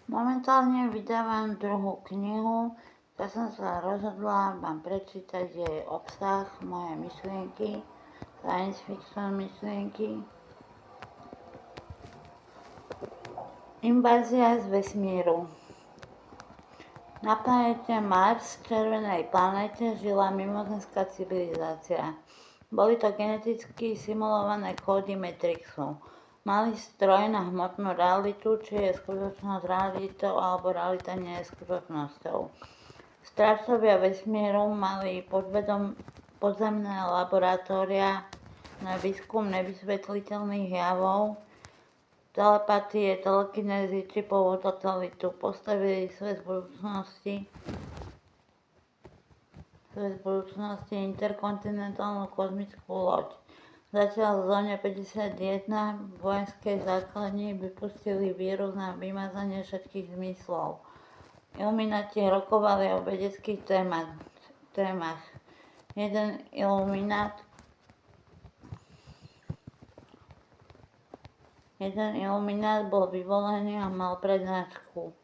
Momentálne vydávam druhú knihu, tak som sa rozhodla vám prečítať jej obsah, moje myšlienky, science fiction myšlienky. Invázia z vesmíru. Na planéte Mars, červenej planéte, žila mimozemská civilizácia. Boli to geneticky simulované kódy Matrixu. Mali stroj na hmotnú realitu, či je skutočnosť realitou, alebo realita nie je skutočnosťou. Strážcovia vesmíru mali podzemné laboratória na výskum nevysvetliteľných javov, telepatie, telekinézy, čipovú totalitu. Postavili svet budúcnosti interkontinentálnu kozmickú loď. Zatiaľ v zóne 51 vojenskej základni vypustili vírus na vymazanie všetkých zmyslov. Iluminati rokovali o vedeckých témach. Jeden iluminát bol vyvolený a mal prednášku.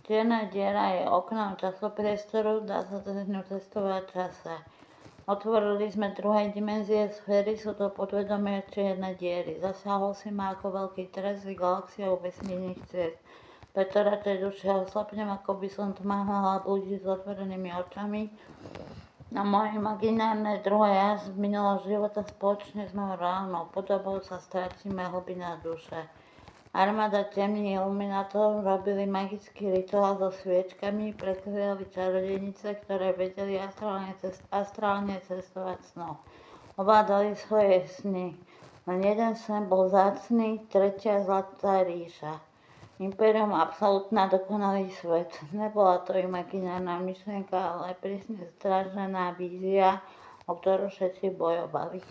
Čierna diera je oknom časopriestoru, dá sa cez ňu cestovať v čase. Otvorili sme druhej dimenzie sféry, sú to podvedomé čierne diery. Zasiahol si ma ako veľký trest s galaxiou vesmírnych ciest. Preto radšej duše oslapnem, ako by som tmáhala blúdiť s otvorenými očami. Na moje imaginárne druhé ja z minulého života spoločne s mojou reálnou podobou sa stratíme hlbina duše. Armáda temných iluminátov robili magický rituál so sviečkami, prekryli čarodejnice, ktoré vedeli astrálne cestovať snom. Ovládali svoje sny. Len jeden sen bol vzácny, tretia zlatá ríša. Impérium absolútna dokonalý svet. Nebola to imaginárna myšlienka, ale prísne strážená vízia, o ktorú všetci bojovali.